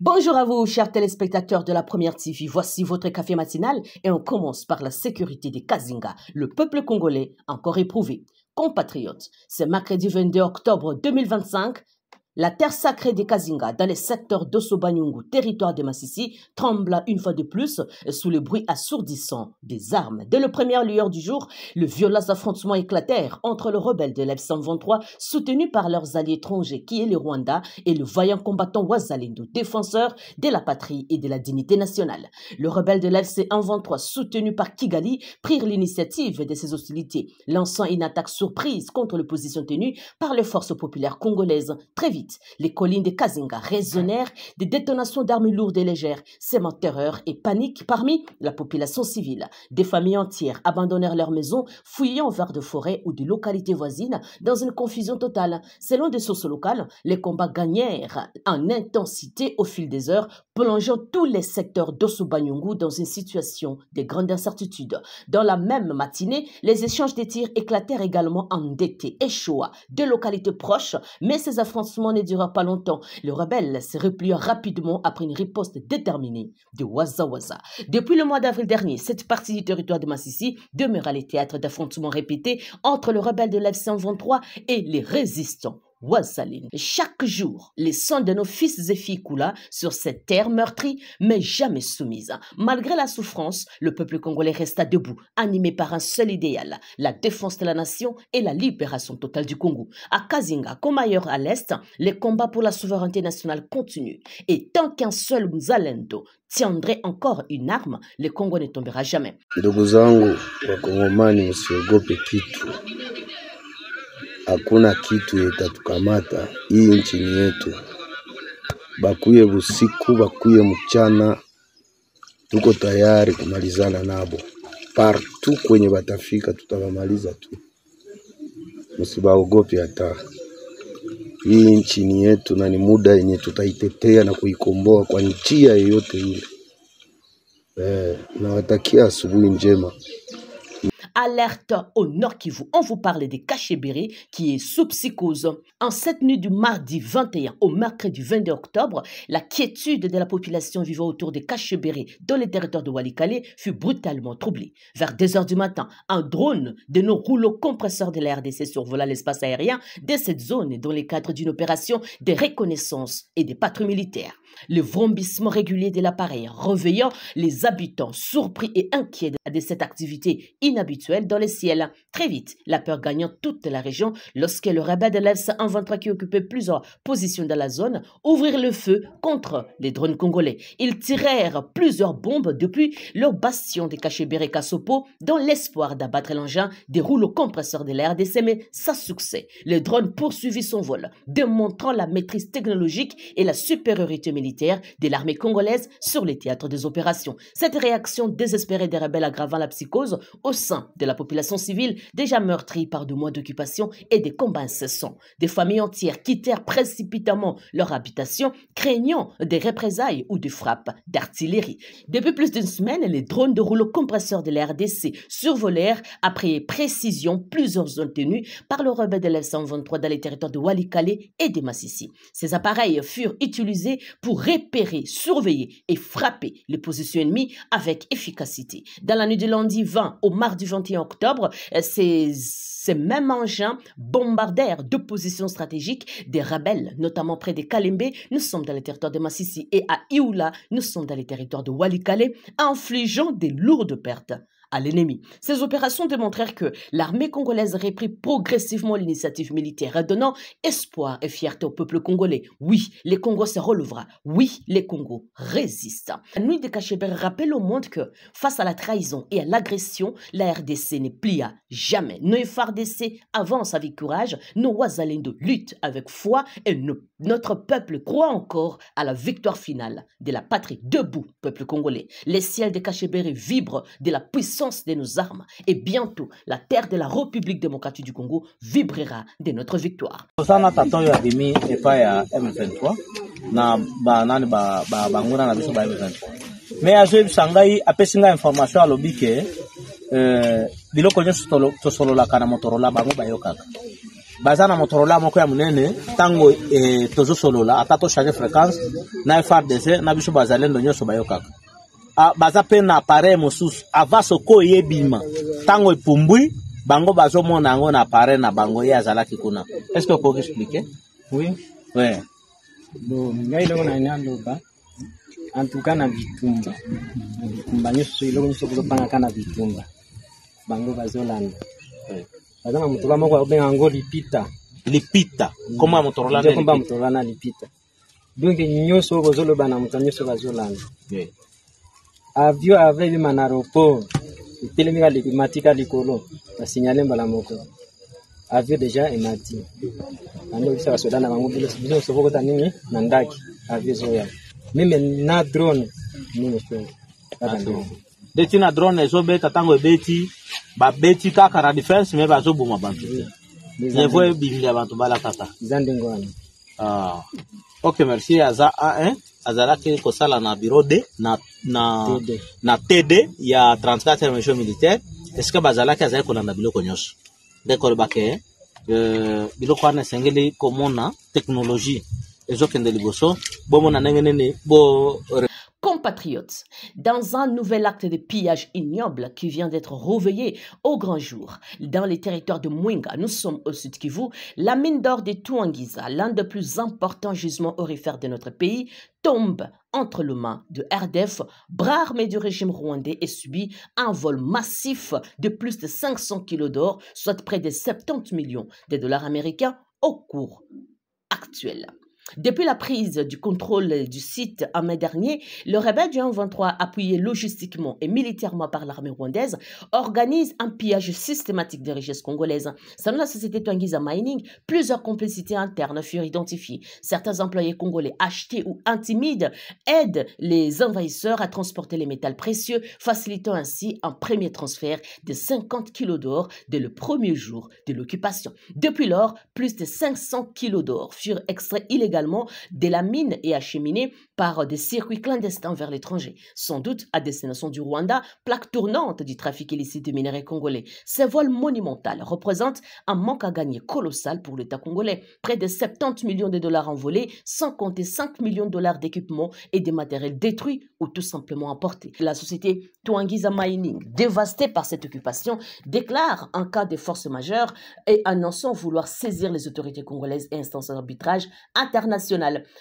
Bonjour à vous, chers téléspectateurs de la Première TV. Voici votre café matinal et on commence par la sécurité des Kazinga, le peuple congolais encore éprouvé. Compatriotes, c'est mercredi 22 octobre 2025. La terre sacrée des Kazinga, dans les secteurs d'Osso-Banyungu, territoire de Masisi, tremble une fois de plus sous le bruit assourdissant des armes. Dès le premier lueur du jour, le violents affrontements éclatèrent entre le rebelle de l'F-123, soutenu par leurs alliés étrangers qui est le Rwanda, et le vaillant combattant Wazalendo, défenseur de la patrie et de la dignité nationale. Le rebelle de l'FC-123, soutenu par Kigali, prirent l'initiative de ces hostilités, lançant une attaque surprise contre les positions tenues par les forces populaires congolaises. Très vite, les collines de Kazinga résonnèrent des détonations d'armes lourdes et légères, sémant terreur et panique parmi la population civile. Des familles entières abandonnèrent leurs maisons, fuyant vers des forêts ou des localités voisines dans une confusion totale. Selon des sources locales, les combats gagnèrent en intensité au fil des heures, plongeant tous les secteurs d'Osso-Banyungu dans une situation de grande incertitude. Dans la même matinée, les échanges de tirs éclatèrent également en Ndete et Shoa, deux localités proches, mais ces affrontements ne durera pas longtemps. Le rebelle se replia rapidement après une riposte déterminée de Waza. Depuis le mois d'avril dernier, cette partie du territoire de Masisi demeura le théâtre d'affrontements répétés entre le rebelle de l'F-123 et les résistants Wazalendo. Chaque jour, les sangs de nos fils et filles coula sur cette terre meurtrie, mais jamais soumise. Malgré la souffrance, le peuple congolais resta debout, animé par un seul idéal, la défense de la nation et la libération totale du Congo. À Kazinga, comme ailleurs à l'Est, les combats pour la souveraineté nationale continuent. Et tant qu'un seul Wazalendo tiendrait encore une arme, le Congo ne tombera jamais. Ndugu zangu wakongomani, msiogope kitu. Hakuna kitu itatukamata. Hii nchi ni yetu. Bakuye usiku, bakuye mchana, tuko tayari kumalizana nabo. Partout kwenye batafika tutawamaliza tu. Msibaogope hata. Hii nchi ni yetu na ni muda yenye tutaitetea na kuikomboa kwa njia yoyote ile. Nawatakia asubuhi njema. Alerte au Nord Kivu, on vous parle de Kachebere qui est sous psychose. En cette nuit du mardi 21 au mercredi 22 octobre, la quiétude de la population vivant autour de Kachebere dans les territoires de Walikale fut brutalement troublée. Vers 2 heures du matin, un drone de nos rouleaux compresseurs de la RDC survola l'espace aérien de cette zone dans le cadre d'une opération de reconnaissance et de patrouilles militaires. Le vrombissement régulier de l'appareil réveillant les habitants surpris et inquiets de cette activité inhabituelle dans les ciels. Très vite, la peur gagnant toute la région lorsque le rebelle de l'F-123 qui occupait plusieurs positions dans la zone ouvrirent le feu contre les drones congolais. Ils tirèrent plusieurs bombes depuis leur bastion de Kachebere Kasopo dans l'espoir d'abattre l'engin des rouleaux compresseurs de la RDC, mais sans succès. Le drone poursuivit son vol, démontrant la maîtrise technologique et la supériorité militaire de l'armée congolaise sur les théâtres des opérations. Cette réaction désespérée des rebelles aggravant la psychose au sein de la population civile déjà meurtrie par 2 mois d'occupation et des combats incessants. Des familles entières quittèrent précipitamment leur habitation, craignant des représailles ou des frappes d'artillerie. Depuis plus d'une semaine, les drones de rouleaux compresseurs de la RDC survolèrent après précision plusieurs zones tenues par le rebelle de l'F-123 dans les territoires de Walikale et de Masisi. Ces appareils furent utilisés pour repérer, surveiller et frapper les positions ennemies avec efficacité. Dans la nuit du lundi 20 au mardi 21 octobre, ces mêmes engins bombardèrent 2 positions stratégiques des rebelles, notamment près de Kalembe, nous sommes dans le territoire de Masisi, et à Ioula, nous sommes dans le territoire de Walikale, infligeant des lourdes pertes à l'ennemi. Ces opérations démontrèrent que l'armée congolaise reprit progressivement l'initiative militaire, donnant espoir et fierté au peuple congolais. Oui, le Congo se relèvera. Oui, le Congo résiste. La nuit de Kachebere rappelle au monde que, face à la trahison et à l'agression, la RDC ne plia jamais. Nos FARDC avancent avec courage, nos Wazalendo luttent avec foi et notre peuple croit encore à la victoire finale de la patrie. Debout, peuple congolais. Les ciels de Kachebere vibrent de la puissance de nos armes et bientôt la terre de la République démocratique du Congo vibrera de notre victoire. Mais aje sangai apesinga information alobi ke biloko nyonso tosolola kana motorola bango bayokaka baza na Motorola moko ya munene tango tozo solola atato chaque fréquence na FRDC na biso bazalendo nyonso bayokaka baza pe na appareil mosusu ava soko yebima tango epumbwi bango bazomona yango na appareil na bango ye azalaki kuna. Est-ce que vous pouvez expliquer? Oui. Ouais. Bon, ngai longo na nyaloba en tout cas na bitumba nyonso iloko nyonso kozopanga kana bitumba bango bazolanda. Baza na Motorola moko abenga yango lipita. Comment Motorola na lipita? Motorola na lipita. Donc nyonso bozoloba na moto nyonso bazolanda. Avion avait eu un aéroport, il y a des matériaux à l'école, la signalé mbala moko. Avion déjà est mati. Ando bisa soda na mobile, biso soko tanini na ndaki avion zoya. Même na drone ni monsieur. Deti na drone ezo beta tango ebeti ba beti kaka na defense mais bazo boma bantu. Ne voye bimlia bantu bala kaka. Zandengo wana. Ok, merci. Azala qui kosala na bureau D na TD ya 34 mission militaire. Est-ce que bazala qui azala kolanda biloko nyonso? D'accord bake biloko wana sengeli komona technologie ezokende liboso bomona nengene bo. Compatriotes, dans un nouvel acte de pillage ignoble qui vient d'être réveillé au grand jour, dans les territoires de Mwenga, nous sommes au sud Kivu, la mine d'or de Tuangiza, l'un des plus importants gisements aurifères de notre pays, tombe entre les mains de RDF, bras armé du régime rwandais, et subit un vol massif de plus de 500 kilos d'or, soit près de 70 millions de dollars américains au cours actuel. Depuis la prise du contrôle du site en mai dernier, le rebelle du 23, appuyé logistiquement et militairement par l'armée rwandaise, organise un pillage systématique des richesses congolaises. Selon la société Tuangiza Mining, plusieurs complicités internes furent identifiées. Certains employés congolais achetés ou intimident aident les envahisseurs à transporter les métals précieux, facilitant ainsi un premier transfert de 50 kilos d'or dès le premier jour de l'occupation. Depuis lors, plus de 500 kilos d'or furent extraits illégalement de la mine et acheminés par des circuits clandestins vers l'étranger, sans doute à destination du Rwanda, plaque tournante du trafic illicite de minerais congolais. Ces vols monumentaux représentent un manque à gagner colossal pour l'État congolais. Près de 70 millions de dollars envolés, sans compter 5 millions de dollars d'équipements et de matériel détruits ou tout simplement emportés. La société Tuangiza Mining, dévastée par cette occupation, déclare en cas de force majeure et annonçant vouloir saisir les autorités congolaises et instances d'arbitrage internationales.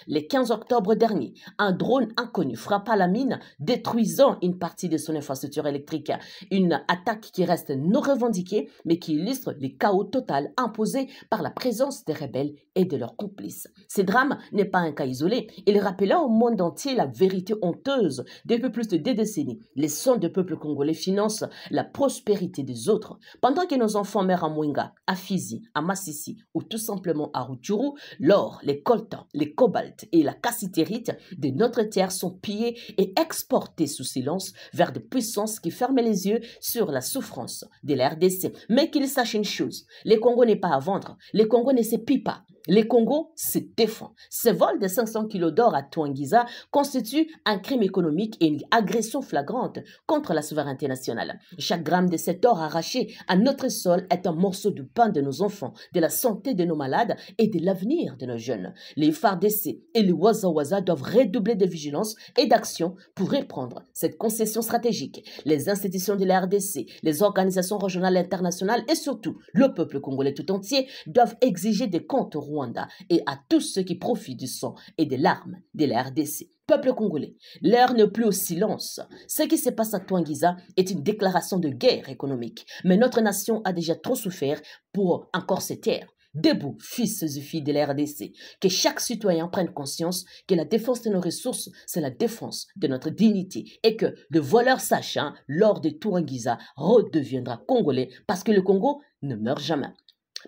Le 15 octobre dernier, un drone inconnu frappa la mine, détruisant une partie de son infrastructure électrique. Une attaque qui reste non revendiquée, mais qui illustre le chaos total imposé par la présence des rebelles et de leurs complices. Ce drame n'est pas un cas isolé. Il rappela au monde entier la vérité honteuse. Depuis plus de 2 décennies, les sons du peuple congolais financent la prospérité des autres. Pendant que nos enfants meurent à Mwenga, à Fizi, à Massissi ou tout simplement à Rutshuru, l'or, les coltans, les cobaltes et la cassitérite de notre terre sont pillés et exportés sous silence vers des puissances qui ferment les yeux sur la souffrance de la RDC. Mais qu'ils sachent une chose, les Congo n'est pas à vendre, les Congo ne se pillent pas. Les Congo se défend. Ce vol de 500 kilos d'or à Tuangiza constitue un crime économique et une agression flagrante contre la souveraineté nationale. Chaque gramme de cet or arraché à notre sol est un morceau de pain de nos enfants, de la santé de nos malades et de l'avenir de nos jeunes. Les FARDC et les Waza doivent redoubler de vigilance et d'action pour reprendre cette concession stratégique. Les institutions de la RDC, les organisations régionales et internationales et surtout le peuple congolais tout entier doivent exiger des comptes Rwanda et à tous ceux qui profitent du sang et des larmes de la RDC. Peuple congolais, l'heure n'est plus au silence. Ce qui se passe à Tuangiza est une déclaration de guerre économique. Mais notre nation a déjà trop souffert pour encore se taire. Debout, fils et filles de la RDC, que chaque citoyen prenne conscience que la défense de nos ressources, c'est la défense de notre dignité et que le voleur sachant, lors de Tuangiza, redeviendra congolais parce que le Congo ne meurt jamais.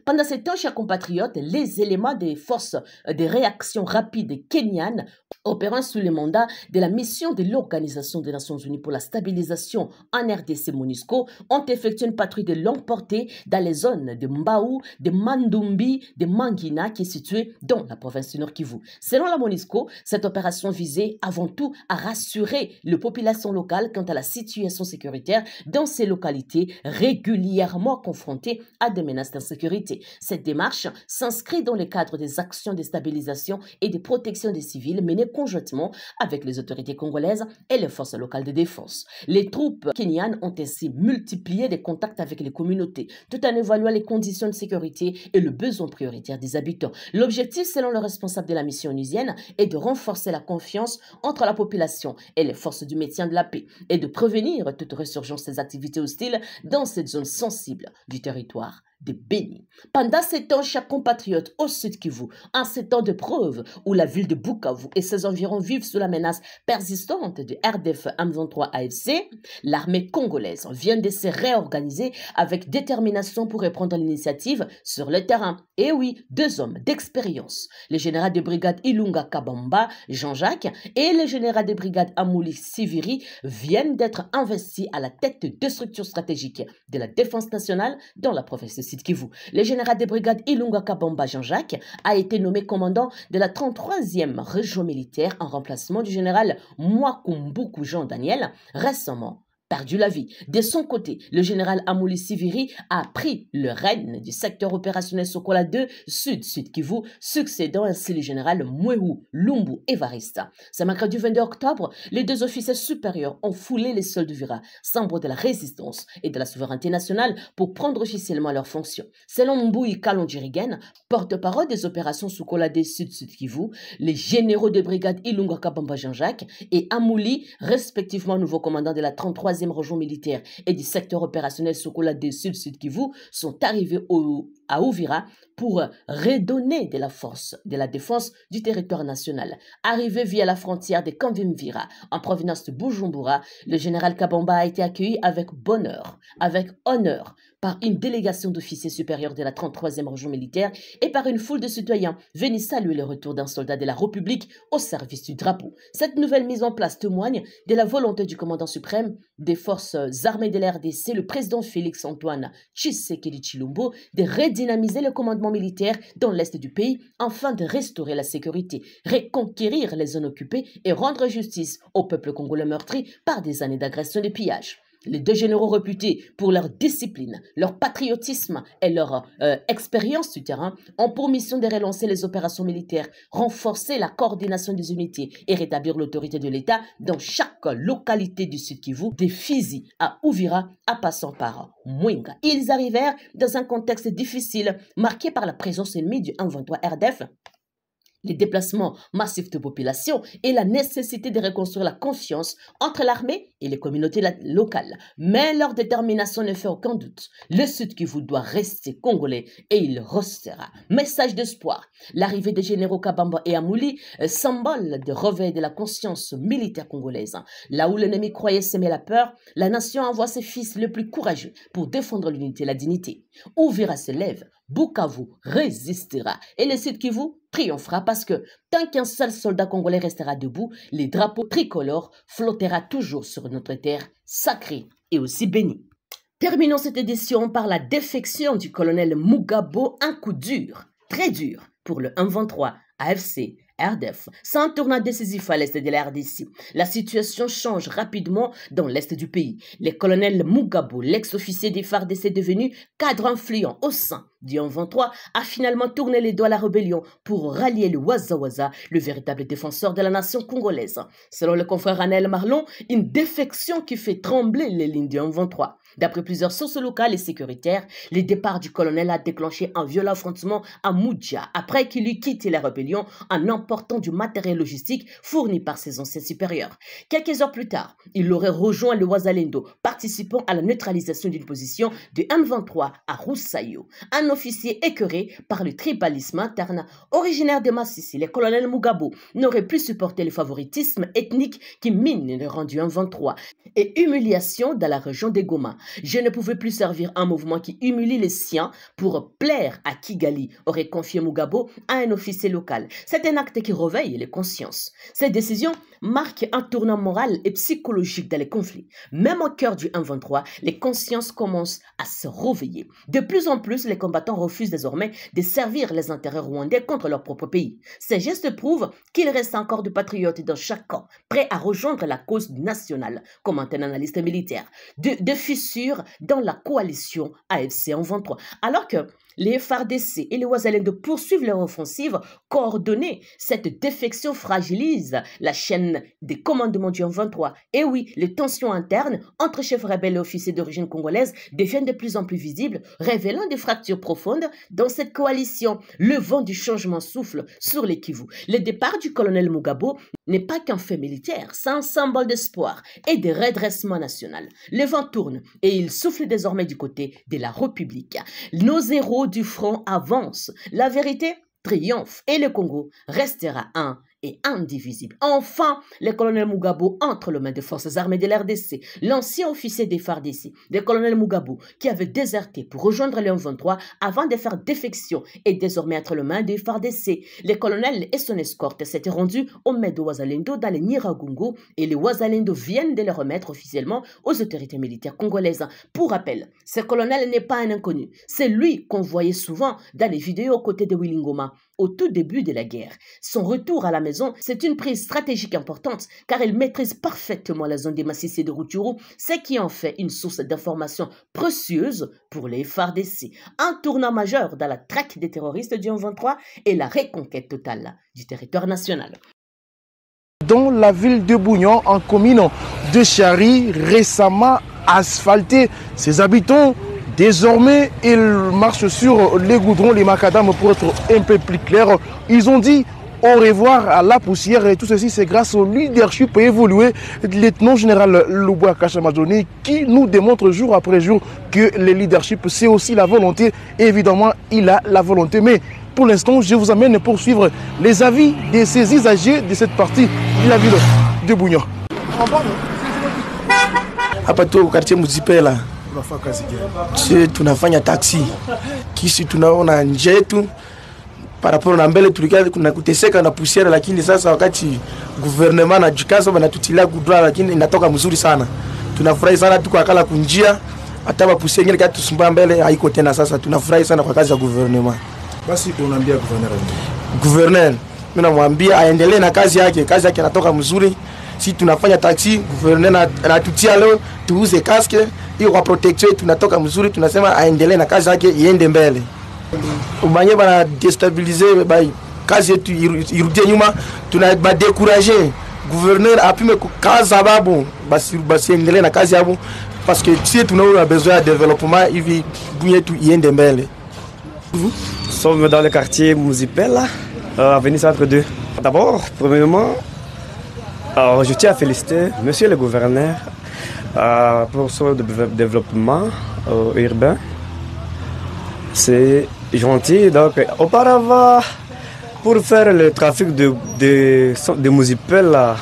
Pendant ce temps, chers compatriotes, les éléments des forces de réaction rapide kenyanes Opérant sous le mandat de la mission de l'Organisation des Nations Unies pour la stabilisation en RDC MONUSCO, ont effectué une patrouille de longue portée dans les zones de Mbaou, de Mandumbi, de Mangina, qui est située dans la province du Nord Kivu. Selon la MONUSCO, cette opération visait avant tout à rassurer les populations locales quant à la situation sécuritaire dans ces localités régulièrement confrontées à des menaces d'insécurité. Cette démarche s'inscrit dans le cadre des actions de stabilisation et de protection des civils menées conjointement avec les autorités congolaises et les forces locales de défense. Les troupes kenyanes ont ainsi multiplié les contacts avec les communautés, tout en évaluant les conditions de sécurité et le besoin prioritaire des habitants. L'objectif, selon le responsable de la mission onusienne, est de renforcer la confiance entre la population et les forces du maintien de la paix et de prévenir toute résurgence des activités hostiles dans cette zone sensible du territoire de Béni. Pendant ces temps, chers compatriotes au Sud Kivu, en ces temps de preuve où la ville de Bukavu et ses environs vivent sous la menace persistante de RDF M23 AFC, l'armée congolaise vient de se réorganiser avec détermination pour reprendre l'initiative sur le terrain. Et oui, 2 hommes d'expérience, le général de brigade Ilunga Kabamba, Jean-Jacques, et le général de brigade Amouli Siviri viennent d'être investis à la tête de 2 structures stratégiques de la défense nationale dans la province de Sud Kivu. Le général des brigades Ilunga Kabamba Jean-Jacques a été nommé commandant de la 33e région militaire en remplacement du général Mwakumbuku Jean-Daniel, récemment perdu la vie. De son côté, le général Amouli Siviri a pris le règne du secteur opérationnel Sokola 2 Sud Kivu, succédant ainsi le général Mwehu Lumbu Evarista. Ce mercredi 22 octobre, les 2 officiers supérieurs ont foulé les sols d'Uvira, symbole de la résistance et de la souveraineté nationale, pour prendre officiellement leurs fonctions. Selon Mbouyi Kalonjirigen, porte-parole des opérations Sokola 2 Sud Kivu, les généraux de brigade Ilunga Kabamba Jean-Jacques et Amouli, respectivement nouveaux commandants de la 33e région militaire et du secteur opérationnel Sokola 2 Sud Kivu, sont arrivés à Uvira pour redonner de la force de la défense du territoire national. Arrivé via la frontière de Kambimvira en provenance de Bujumbura, le général Kabamba a été accueilli avec bonheur, avec honneur, par une délégation d'officiers supérieurs de la 33e région militaire et par une foule de citoyens venus saluer le retour d'un soldat de la République au service du drapeau. Cette nouvelle mise en place témoigne de la volonté du commandant suprême des forces armées de la RDC, le président Félix-Antoine Tshisekedi Tshilombo, de redynamiser le commandement militaire dans l'est du pays afin de restaurer la sécurité, reconquérir les zones occupées et rendre justice au peuple congolais meurtri par des années d'agression et de pillage. Les 2 généraux réputés pour leur discipline, leur patriotisme et leur expérience du terrain ont pour mission de relancer les opérations militaires, renforcer la coordination des unités et rétablir l'autorité de l'État dans chaque localité du Sud Kivu, des Fizi à Uvira, en passant par Mwenga. Ils arrivèrent dans un contexte difficile, marqué par la présence ennemie du M23 RDF, les déplacements massifs de population et la nécessité de reconstruire la confiance entre l'armée et les communautés locales. Mais leur détermination ne fait aucun doute. Le Sud Kivu doit rester congolais et il restera. Message d'espoir. L'arrivée des généraux Kabamba et Amouli, symbole de réveil de la conscience militaire congolaise. Là où l'ennemi croyait semer la peur, la nation envoie ses fils les plus courageux pour défendre l'unité et la dignité. Uvira se lève, Bukavu résistera et le Sud Kivu triomphera parce que tant qu'un seul soldat congolais restera debout, les drapeaux tricolores flottera toujours sur notre terre sacrée et aussi bénie. Terminons cette édition par la défection du colonel Mugabo, un coup dur, très dur pour le M23 AFC RDF. C'est un tournant décisif à l'est de la RDC. La situation change rapidement dans l'est du pays. Le colonel Mugabo, l'ex-officier des FARDC devenu cadre influent au sein du M23, a finalement tourné les doigts à la rébellion pour rallier le Waza, le véritable défenseur de la nation congolaise. Selon le confrère Anel Marlon, une défection qui fait trembler les lignes du M23. D'après plusieurs sources locales et sécuritaires, le départ du colonel a déclenché un violent affrontement à Moudja après qu'il eut quitté la rébellion en emportant du matériel logistique fourni par ses anciens supérieurs. Quelques heures plus tard, il aurait rejoint le Wazalendo, participant à la neutralisation d'une position de M23 à Roussayo. Un officier écœuré par le tribalisme interne, originaire de Massissi, le colonel Mugabo n'aurait plus supporté le favoritisme ethnique qui mine le rendu M23 et humiliation dans la région des Goma. Je ne pouvais plus servir un mouvement qui humilie les siens pour plaire à Kigali, aurait confié Mugabo à un officier local. C'est un acte qui réveille les consciences. Cette décision marque un tournant moral et psychologique dans les conflits. Même au cœur du M23, les consciences commencent à se réveiller. De plus en plus, les combattants refusent désormais de servir les intérêts rwandais contre leur propre pays. Ces gestes prouvent qu'il reste encore de patriotes dans chaque camp, prêts à rejoindre la cause nationale, commente un analyste militaire. De fissures dans la coalition AFC M23. Alors que les FARDC et les Wazalendo poursuivent leur offensive coordonnée. Cette défection fragilise la chaîne des commandements du M23. Et oui, les tensions internes entre chefs rebelles et officiers d'origine congolaise deviennent de plus en plus visibles, révélant des fractures profondes dans cette coalition. Le vent du changement souffle sur les Kivu. Le départ du colonel Mugabo n'est pas qu'un fait militaire, c'est un symbole d'espoir et de redressement national. Le vent tourne et il souffle désormais du côté de la République. Nos héros du front avancent. La vérité triomphe et le Congo restera un et indivisible. Enfin, le colonel Mugabo entre les mains des forces armées de l'RDC. L'ancien officier des FARDC, le colonel Mugabo, qui avait déserté pour rejoindre le M23 avant de faire défection, est désormais entre les mains des FARDC. Le colonel et son escorte s'étaient rendus au maître de Wazalendo dans les Nyiragongo et les Wazalendo viennent de le remettre officiellement aux autorités militaires congolaises. Pour rappel, ce colonel n'est pas un inconnu. C'est lui qu'on voyait souvent dans les vidéos aux côtés de Willy Ngoma au tout début de la guerre. Son retour à la maison, c'est une prise stratégique importante car il maîtrise parfaitement la zone des massifs de Rutshuru, ce qui en fait une source d'information précieuse pour les FARDC. Un tournant majeur dans la traque des terroristes du M23 et la reconquête totale du territoire national. Dans la ville de Bougnon, en commune de Chari, récemment asphaltée, ses habitants désormais, ils marchent sur les goudrons, les macadams pour être un peu plus clair. Ils ont dit au revoir à la poussière et tout ceci, c'est grâce au leadership évolué du lieutenant général Luboya Kashamazoni qui nous démontre jour après jour que le leadership, c'est aussi la volonté. Et évidemment, il a la volonté. Mais pour l'instant, je vous amène pour suivre les avis de ces usagers de cette partie de la ville de Bougnon. Hapa tu quartier Muzipela tunafanya taxi kisi tunaona nje yetu paraporo na mbele tulikia kuna kuteseka na pusiera, lakini sasa wakati gouvernement na jikazo banatutilia gudra, lakini inatoka mzuri sana. Tunafurahi sana, tuko akala kunjia hata bapusia ngine kati tusumba mbele haiko tena. Sasa tunafurahi sana kwa kazi ya gouvernement. Basi unaambia gouverneur, mimi namwambia aendelee na kazi yake inatoka mzuri. Si tunafanya taxi, gouverneur anatutia leo tuuze casque hiyo kwa protection, tunatoka mzuri, tunasema aendelee na kazi yake iende mbele. Ubanye bana destabiliser by kazi yetu irudie nyuma, tunaba décourager gouverneur apime kazi sababu basi endelee na kazi yabo parce que si tunaona besoin de développement hivi bunye tu iende mbele. Nous sommes dans le quartier Muzipela, avenue Centre 2. D'abord, premièrement, je tiens à féliciter monsieur le gouverneur pour son développement urbain. C'est gentil. Donc, auparavant, pour faire le trafic de Muzipela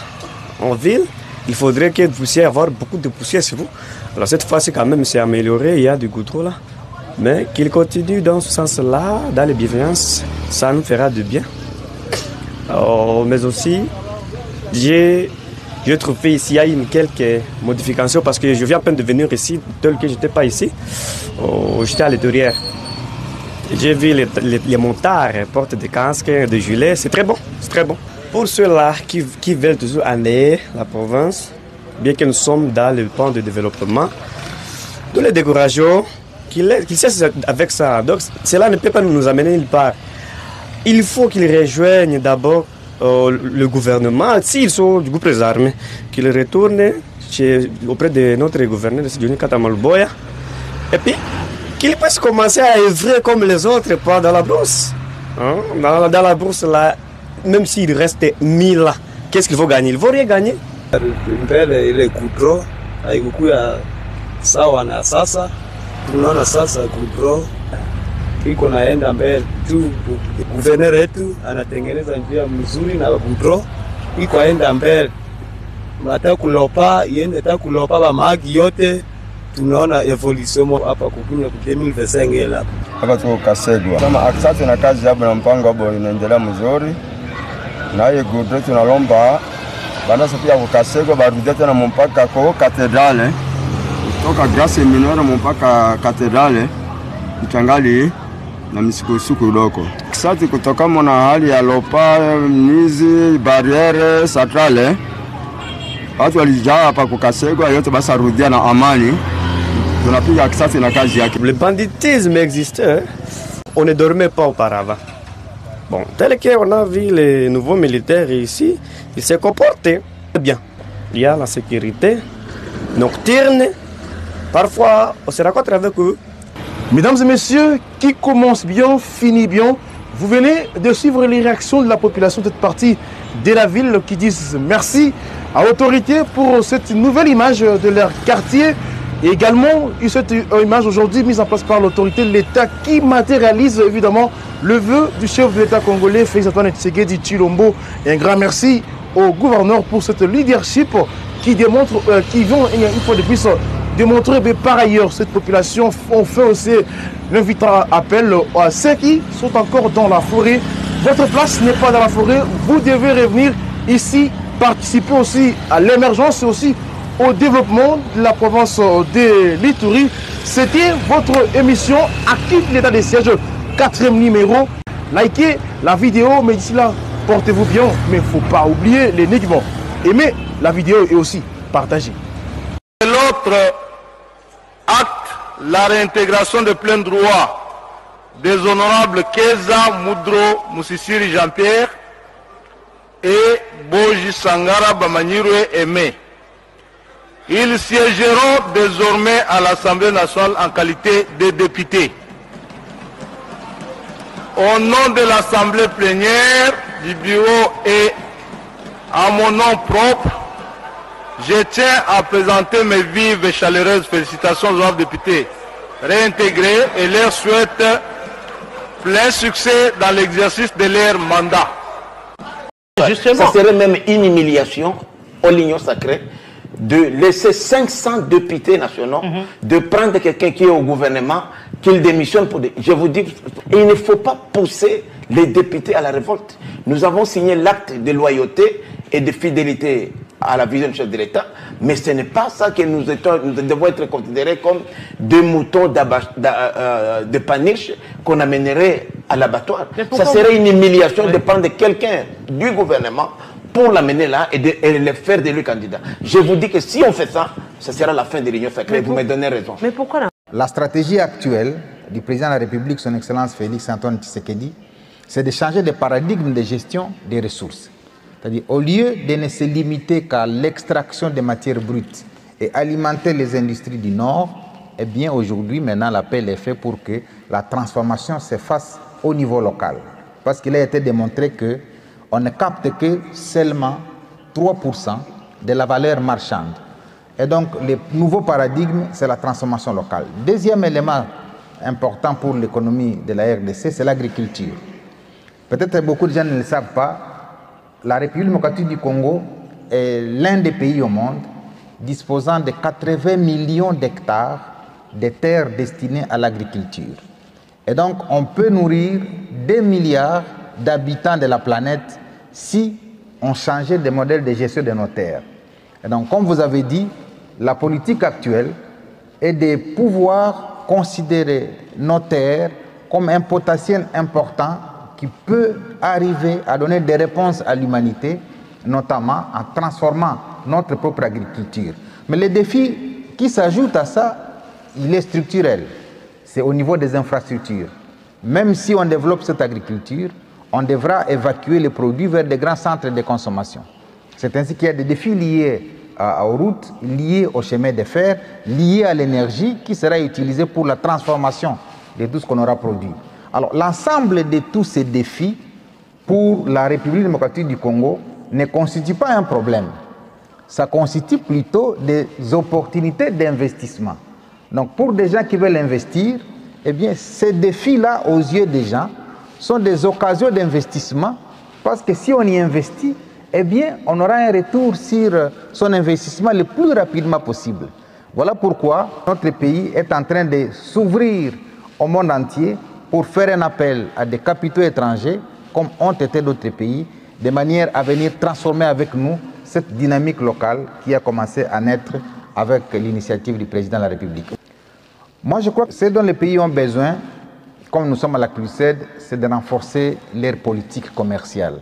en ville, il faudrait que vous puissiez avoir beaucoup de poussière sur vous. Alors cette fois-ci, quand même, c'est amélioré, il y a du goudron là. Mais qu'il continue dans ce sens-là, dans les bienveillances, ça nous fera du bien. Mais aussi, j'ai trouvé ici, il y a quelques modifications parce que je viens à peine de venir ici, tel que je n'étais pas ici. J'étais à l'intérieur. J'ai vu les montards, portent des casques, des gilets, c'est très bon, c'est très bon. Pour ceux-là qui veulent toujours aller la province, bien que nous sommes dans le plan de développement, nous les décourageons qu'ils cessent avec ça. Donc cela ne peut pas nous amener nulle part. Il faut qu'ils rejoignent d'abord le gouvernement, s'ils sont du groupe des armées, qu'ils retournent auprès de notre gouverneur, Johnny Katama Luboya, et puis qu'ils puissent commencer à œuvrer comme les autres, pas dans la brousse. Hein? Dans la brousse, là, même s'il reste 1000 là, qu'est-ce qu'il faut gagner? Il ne faut rien gagner. Mbele ile kudro haikukuwa sawa na sasa. Tunaona sasa kudro iko naenda mbele tu, guverneur wetu anatengeneza njia mzuri na kudro iko aenda mbele. Mnataka kulopa iende ta kulopa ba magi yote tunaona evolution hapa kukunya 2025 hapa tuko Kasegwa. Kama akisati na kazi hapo na mpango hapo inaendelea mzuri. Na hiyo gudro tunalomba bana sasa kwa Kasegwa barudi tena mpaka kwa katedrale. Kutoka Grace Minora mpaka katedrale itangali na misukosuko udoko. Kisati kutoka mona hali ya lopa mnizi barriere satrale. Watu walijaa hapa kwa Kasegwa yote basi arudia na amani. Tunapiga kisasi na kazi yake. Le banditisme existait, on ne dormait pas auparavant. Bon, tel qu'on a vu les nouveaux militaires ici, ils se comportaient bien. Il y a la sécurité nocturne. Parfois, on se rencontre avec eux. Mesdames et messieurs, qui commence bien, finit bien. Vous venez de suivre les réactions de la population de cette partie de la ville qui disent merci à l'autorité pour cette nouvelle image de leur quartier. Et également, cette image aujourd'hui mise en place par l'autorité de l'État qui matérialise évidemment le vœu du chef de l'État congolais, Félix Antoine Tshisekedi Tshilombo. Et un grand merci au gouverneur pour cette leadership qui démontre, qui vient une fois de plus démontrer, mais par ailleurs, cette population, on fait aussi l'invitant appel à ceux qui sont encore dans la forêt. Votre place n'est pas dans la forêt, vous devez revenir ici, participer aussi à l'émergence et aussi au développement de la province de l'Ituri. C'était votre émission Active l'état des sièges, 4e numéro. Likez la vidéo, mais d'ici là, portez-vous bien. Mais il ne faut pas oublier les l'énigme. Aimez la vidéo et aussi partagez. L'autre acte, la réintégration de plein droit des honorables Keza Moudro Moussissiri Jean-Pierre et Boji Sangara Bamanyirwe Aimé. Ils siégeront désormais à l'Assemblée nationale en qualité de députés. Au nom de l'Assemblée plénière du bureau et à mon nom propre, je tiens à présenter mes vives et chaleureuses félicitations aux honorables députés réintégrés et leur souhaite plein succès dans l'exercice de leur mandat. Justement, ça serait même une humiliation au l'union sacrée de laisser 500 députés nationaux, de prendre quelqu'un qui est au gouvernement, qu'il démissionne pour... Je vous dis, il ne faut pas pousser les députés à la révolte. Nous avons signé l'acte de loyauté et de fidélité à la vision du chef de l'État, mais ce n'est pas ça que nous devons être considérés comme des moutons de paniche qu'on amènerait à l'abattoir. Ça serait une humiliation de prendre quelqu'un du gouvernement pour l'amener là et le faire de lui candidat. Je vous dis que si on fait ça, ce sera la fin de l'Union sacrée. Vous me donnez raison. Mais pourquoi là? La stratégie actuelle du président de la République, son Excellence Félix Antoine Tshisekedi, c'est de changer de paradigme de gestion des ressources. C'est-à-dire, au lieu de ne se limiter qu'à l'extraction des matières brutes et alimenter les industries du Nord, eh bien aujourd'hui, maintenant, l'appel est fait pour que la transformation se fasse au niveau local. Parce qu'il a été démontré que on ne capte que seulement 3% de la valeur marchande. Et donc, le nouveau paradigme, c'est la transformation locale. Deuxième élément important pour l'économie de la RDC, c'est l'agriculture. Peut-être beaucoup de gens ne le savent pas, la République démocratique du Congo est l'un des pays au monde disposant de 80 millions d'hectares de terres destinées à l'agriculture. Et donc, on peut nourrir 2 milliards d'habitants de la planète si on changeait de modèle de gestion de nos terres. Et donc, comme vous avez dit, la politique actuelle est de pouvoir considérer nos terres comme un potentiel important qui peut arriver à donner des réponses à l'humanité, notamment en transformant notre propre agriculture. Mais le défi qui s'ajoute à ça, il est structurel. C'est au niveau des infrastructures. Même si on développe cette agriculture, on devra évacuer les produits vers des grands centres de consommation. C'est ainsi qu'il y a des défis liés aux routes, liés au chemin de fer, liés à l'énergie qui sera utilisée pour la transformation de tout ce qu'on aura produit. Alors, l'ensemble de tous ces défis pour la République démocratique du Congo ne constitue pas un problème. Ça constitue plutôt des opportunités d'investissement. Donc, pour des gens qui veulent investir, eh bien, ces défis-là, aux yeux des gens, sont des occasions d'investissement parce que si on y investit, eh bien, on aura un retour sur son investissement le plus rapidement possible. Voilà pourquoi notre pays est en train de s'ouvrir au monde entier pour faire un appel à des capitaux étrangers, comme ont été d'autres pays, de manière à venir transformer avec nous cette dynamique locale qui a commencé à naître avec l'initiative du président de la République. Moi, je crois que ce dont les pays ont besoin, comme nous sommes à la CNUSED, c'est de renforcer leur politique commerciale.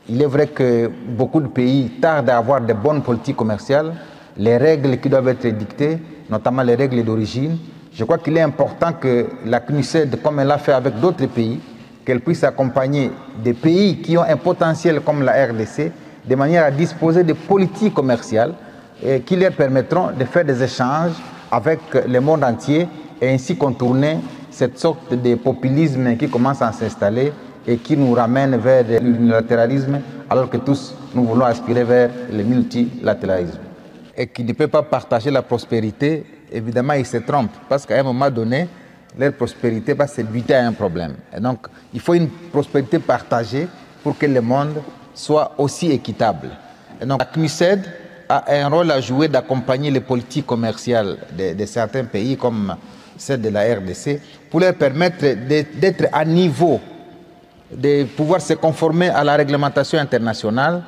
Il est vrai que beaucoup de pays tardent à avoir de bonnes politiques commerciales, les règles qui doivent être dictées, notamment les règles d'origine. Je crois qu'il est important que la CNUSED, comme elle l'a fait avec d'autres pays, qu'elle puisse accompagner des pays qui ont un potentiel comme la RDC, de manière à disposer de politiques commerciales qui leur permettront de faire des échanges avec le monde entier et ainsi contourner cette sorte de populisme qui commence à s'installer et qui nous ramène vers l'unilatéralisme alors que tous nous voulons aspirer vers le multilatéralisme. Et qui ne peut pas partager la prospérité, évidemment il se trompe parce qu'à un moment donné, leur prospérité va se buter à un problème. Et donc il faut une prospérité partagée pour que le monde soit aussi équitable. Et donc la CNUSED a un rôle à jouer d'accompagner les politiques commerciales de certains pays comme celle de la RDC pour leur permettre d'être à niveau, de pouvoir se conformer à la réglementation internationale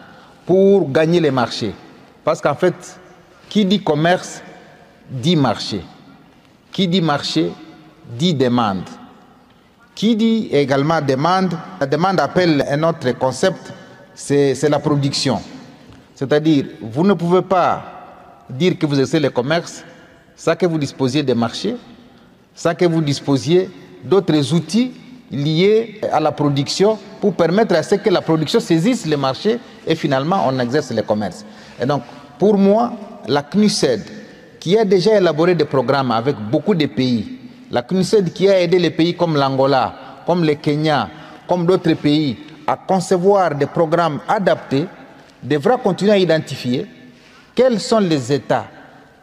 pour gagner les marchés. Parce qu'en fait, qui dit commerce dit marché. Qui dit marché dit demande. Qui dit également demande, la demande appelle un autre concept, c'est la production. C'est-à-dire, vous ne pouvez pas dire que vous exercez le commerce sans que vous disposiez des marchés, sans que vous disposiez d'autres outils liés à la production pour permettre à ce que la production saisisse le marché et finalement on exerce le commerce. Et donc, pour moi, la CNUSED, qui a déjà élaboré des programmes avec beaucoup de pays, la CNUSED qui a aidé les pays comme l'Angola, comme le Kenya, comme d'autres pays à concevoir des programmes adaptés, devra continuer à identifier quels sont les États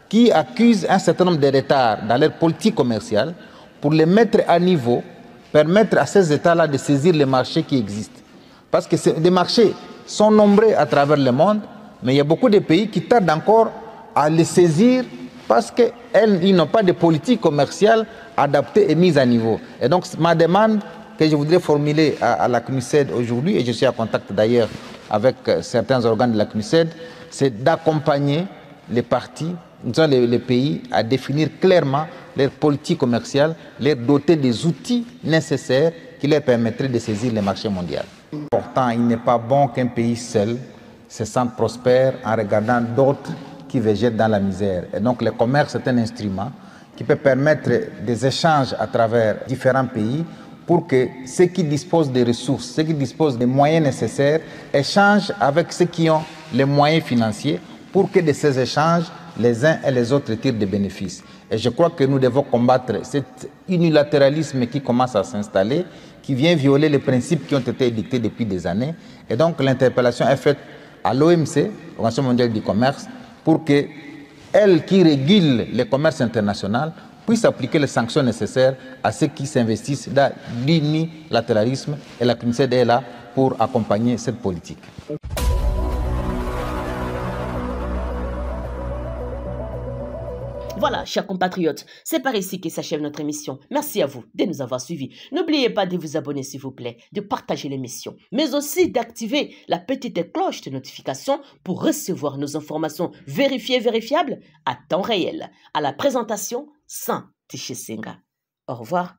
qui accusent un certain nombre de retards dans leur politique commerciale pour les mettre à niveau, permettre à ces États-là de saisir les marchés qui existent. Parce que les marchés sont nombreux à travers le monde, mais il y a beaucoup de pays qui tardent encore à les saisir parce qu'ils n'ont pas de politique commerciale adaptée et mise à niveau. Et donc ma demande que je voudrais formuler à la CNUSED aujourd'hui, et je suis en contact d'ailleurs avec certains organes de la CNUSED, c'est d'accompagner les partis, les pays à définir clairement leur politique commerciale, leur doter des outils nécessaires qui leur permettraient de saisir les marchés mondiaux. Pourtant, il n'est pas bon qu'un pays seul se sente prospère en regardant d'autres qui végètent dans la misère. Et donc le commerce est un instrument qui peut permettre des échanges à travers différents pays pour que ceux qui disposent des ressources, ceux qui disposent des moyens nécessaires, échangent avec ceux qui ont les moyens financiers pour que de ces échanges, les uns et les autres tirent des bénéfices. Et je crois que nous devons combattre cet unilatéralisme qui commence à s'installer, qui vient violer les principes qui ont été édictés depuis des années. Et donc l'interpellation est faite à l'OMC, Organisation mondiale du commerce, pour qu'elle qui régule le commerce international puisse appliquer les sanctions nécessaires à ceux qui s'investissent dans l'unilatéralisme, et la CNUSED est là pour accompagner cette politique. Voilà, chers compatriotes, c'est par ici que s'achève notre émission. Merci à vous de nous avoir suivis. N'oubliez pas de vous abonner s'il vous plaît, de partager l'émission, mais aussi d'activer la petite cloche de notification pour recevoir nos informations vérifiées et vérifiables à temps réel. À la présentation, Saint Tichesenga. Au revoir.